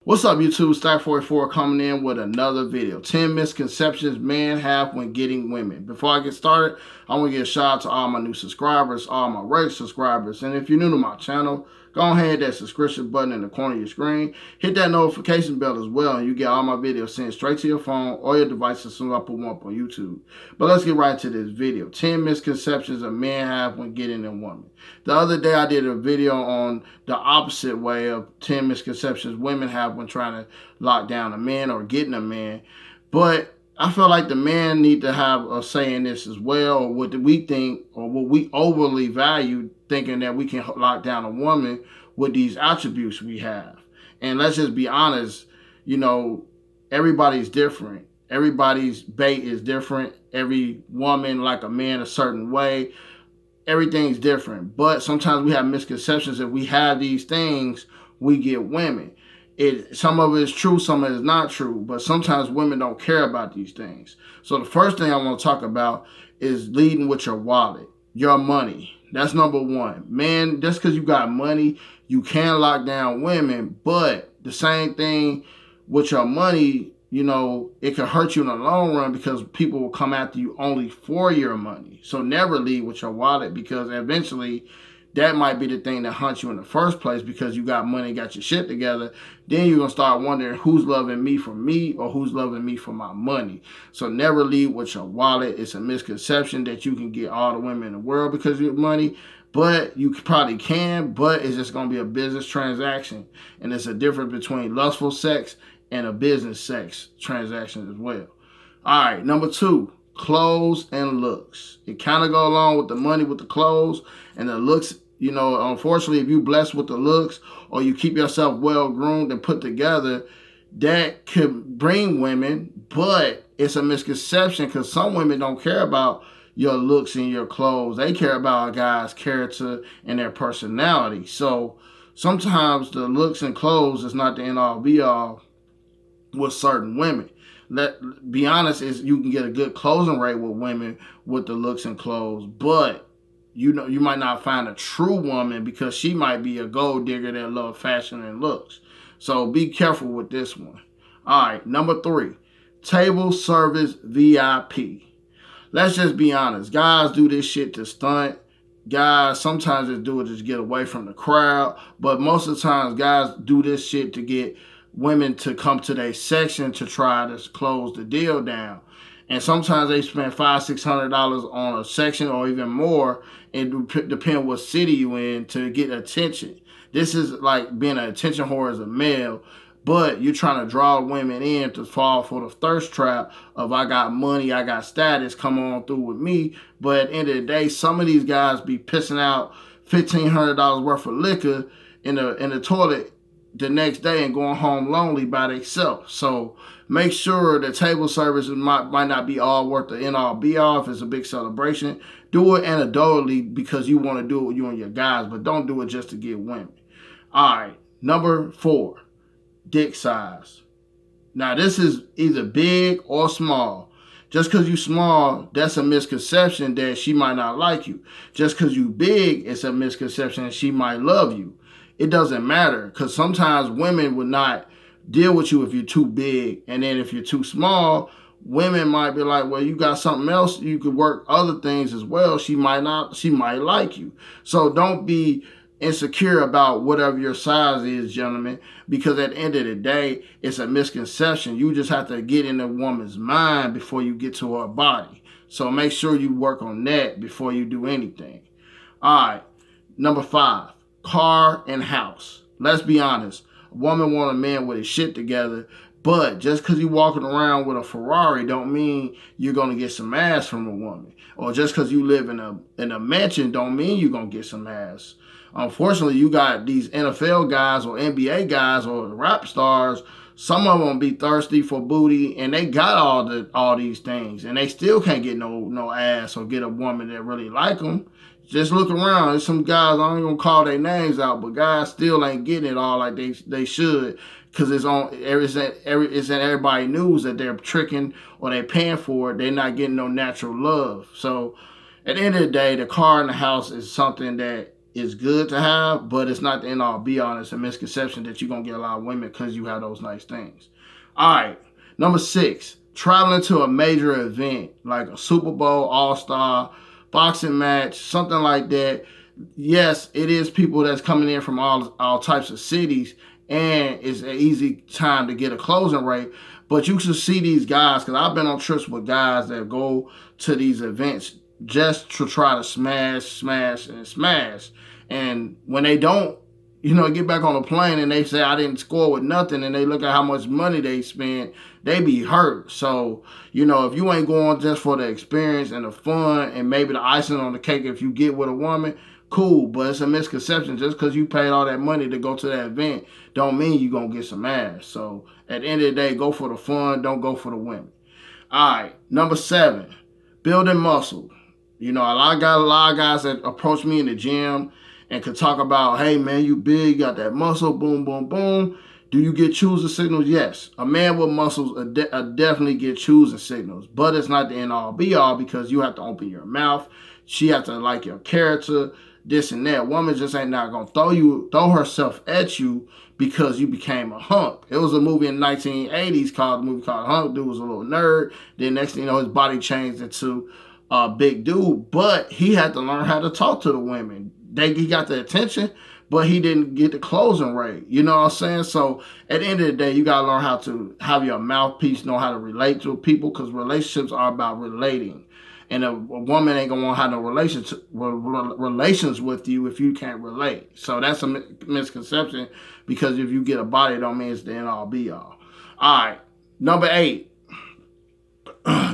What's up, YouTube? Stack44 coming in with another video. 10 misconceptions men have when getting women. Before I get started, I want to give a shout out to all my new subscribers, all my regular subscribers. And if you're new to my channel, go ahead and hit that subscription button in the corner of your screen. Hit that notification bell as well, and you get all my videos sent straight to your phone or your device as soon as I put one up on YouTube. But let's get right into this video. 10 misconceptions a man have when getting a woman. The other day I did a video on the opposite way of 10 misconceptions women have when trying to lock down a man or getting a man. But I feel like the man need to have a say in this as well, or what do we think, or what we overly value, thinking that we can lock down a woman with these attributes we have. And let's just be honest, you know, everybody's different. Everybody's bait is different. Every woman like a man a certain way. Everything's different. But sometimes we have misconceptions. If we have these things, we get women. Some of it is true, some of it is not true, but sometimes women don't care about these things. So the first thing I want to talk about is leading with your wallet, your money. That's number one. Man, just because you got money, you can lock down women, but the same thing with your money, you know, it can hurt you in the long run because people will come after you only for your money. So never lead with your wallet, because eventually that might be the thing that hunts you in the first place, because you got money, got your shit together. Then you're going to start wondering who's loving me for me or who's loving me for my money. So never lead with your wallet. It's a misconception that you can get all the women in the world because of your money. But you probably can, but it's just going to be a business transaction. And it's a difference between lustful sex and a business sex transaction as well. All right, number two, clothes and looks. It kind of go along with the money with the clothes and the looks. You know, unfortunately, if you blessed with the looks or you keep yourself well groomed and put together, that could bring women, but it's a misconception because some women don't care about your looks and your clothes. They care about a guy's character and their personality. So sometimes the looks and clothes is not the end all be all with certain women. Let be honest, is you can get a good closing rate with women with the looks and clothes, but you know you might not find a true woman because she might be a gold digger that loves fashion and looks. So be careful with this one. All right, number three, table service VIP. Let's just be honest. Guys do this shit to stunt. Guys sometimes just do it to get away from the crowd, but most of the times guys do this shit to get women to come to their section to try to close the deal down. And sometimes they spend $500-$600 on a section or even more. It depends what city you in to get attention. This is like being an attention whore as a male, but you're trying to draw women in to fall for the thirst trap of I got money, I got status, come on through with me. But at the end of the day, some of these guys be pissing out $1,500 worth of liquor in the toilet the next day and going home lonely by themselves. So make sure the table service might not be all worth the end all be all. If it's a big celebration, do it anecdotally because you want to do it with you and your guys, but don't do it just to get women. All right, number four, dick size. Now this is either big or small. Just because you small, that's a misconception that she might not like you. Just because you big, it's a misconception that she might love you. It doesn't matter, because sometimes women would not deal with you if you're too big. And then if you're too small, women might be like, well, you got something else. You could work other things as well. She might like you. So don't be insecure about whatever your size is, gentlemen, because at the end of the day, it's a misconception. You just have to get in a woman's mind before you get to her body. So make sure you work on that before you do anything. All right, number five, car and house. Let's be honest. A woman want a man with his shit together, but just because you're walking around with a Ferrari don't mean you're going to get some ass from a woman. Or just because you live in a mansion don't mean you're going to get some ass. Unfortunately, you got these NFL guys or NBA guys or rap stars. Some of them be thirsty for booty, and they got all these things, and they still can't get no ass or get a woman that really like them. Just look around. There's some guys, I ain't gonna call their names out, but guys still ain't getting it all like they should, because it's in everybody news that they're tricking or they're paying for it. They're not getting no natural love. So at the end of the day, the car and the house is something that is good to have, but it's not the end all be all. It's a misconception that you're gonna get a lot of women because you have those nice things. All right, number 6, traveling to a major event like a Super Bowl, All Star, boxing match, something like that. Yes, it is people that's coming in from all types of cities, and it's an easy time to get a closing rate. But you should see these guys, because I've been on trips with guys that go to these events just to try to smash, smash, and smash. And when they don't, get back on the plane and they say, I didn't score with nothing, and they look at how much money they spend, they be hurt. So, if you ain't going just for the experience and the fun and maybe the icing on the cake if you get with a woman, cool. But it's a misconception. Just because you paid all that money to go to that event don't mean you're going to get some ass. So, at the end of the day, go for the fun. Don't go for the women. All right, number 7, building muscle. A lot of guys that approach me in the gym and could talk about, hey man, you big, you got that muscle, boom, boom, boom. Do you get choosing signals? Yes. A man with muscles definitely get choosing signals, but it's not the end all be all because you have to open your mouth. She have to like your character, this and that. Woman just ain't not gonna throw herself at you because you became a hunk. It was a movie in the 1980s called Hunk. Dude was a little nerd. Then next thing you know, his body changed into a big dude, but he had to learn how to talk to the women. He got the attention, but he didn't get the closing rate. You know what I'm saying? So at the end of the day, you gotta learn how to have your mouthpiece, know how to relate to people, because relationships are about relating. And a woman ain't gonna want to have no relations with you if you can't relate. So that's a misconception, because if you get a body, it don't mean it's the end all be all. All right, number 8,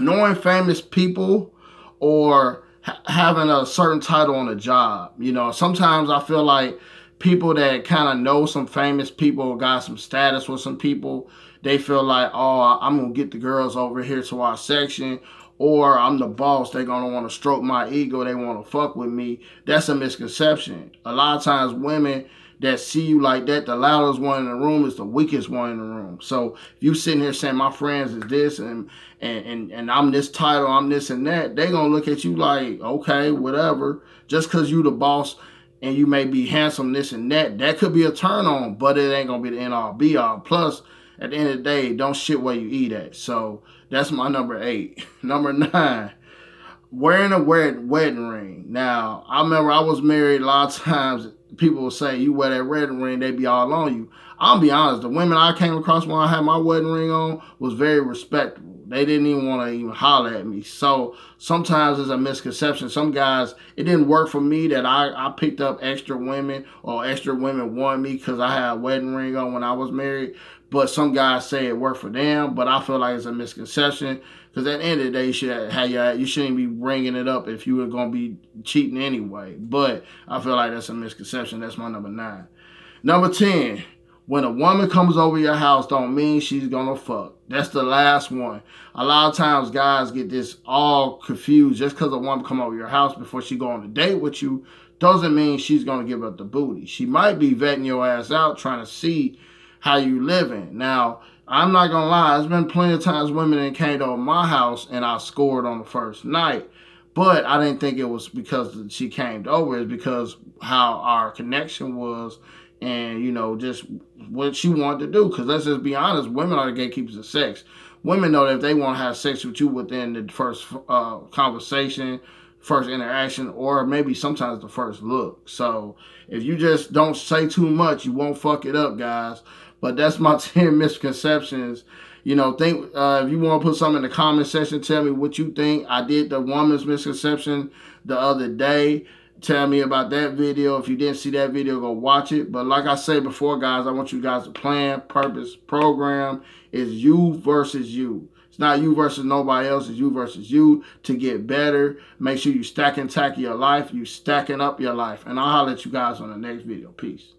knowing famous people or having a certain title on a job. Sometimes I feel like people that kind of know some famous people or got some status with some people, they feel like, oh, I'm going to get the girls over here to our section, or I'm the boss. They're going to want to stroke my ego. They want to fuck with me. That's a misconception. A lot of times women that see you like that, the loudest one in the room is the weakest one in the room. So if you sitting here saying my friends is this and I'm this title, I'm this and that, they gonna look at you like, okay, whatever. Just cause you the boss and you may be handsome, this and that could be a turn on, but it ain't gonna be the end all be all. Plus, at the end of the day, don't shit where you eat at. So that's my number 8. Number 9, wearing a wedding ring. Now, I remember I was married a lot of times. People will say, you wear that wedding ring, they be all on you. I'll be honest, the women I came across when I had my wedding ring on was very respectable. They didn't even want to even holler at me. So sometimes it's a misconception. Some guys, it didn't work for me that I picked up extra women, or extra women wanted me because I had a wedding ring on when I was married. But some guys say it worked for them, but I feel like it's a misconception. Because at the end of the day, you shouldn't be bringing it up if you were going to be cheating anyway. But I feel like that's a misconception. That's my number 9. Number 10, when a woman comes over your house don't mean she's going to fuck. That's the last one. A lot of times guys get this all confused. Just because a woman come over your house before she go on a date with you doesn't mean she's going to give up the booty. She might be vetting your ass out, trying to see how you living. Now, I'm not gonna lie, there's been plenty of times women that came to my house and I scored on the first night. But I didn't think it was because she came over. It's because how our connection was and, just what she wanted to do. Because let's just be honest, women are the gatekeepers of sex. Women know that if they want to have sex with you within the first conversation, first interaction, or maybe sometimes the first look. So if you just don't say too much, you won't fuck it up, guys. But that's my 10 misconceptions. Think if you want to put something in the comment section, tell me what you think. I did the woman's misconception the other day. Tell me about that video. If you didn't see that video, go watch it. But like I said before, guys, I want you guys to plan, purpose, program. Is you versus you. It's not you versus nobody else. It's you versus you to get better. Make sure you stack and tack your life. You stacking up your life. And I'll holler at you guys on the next video. Peace.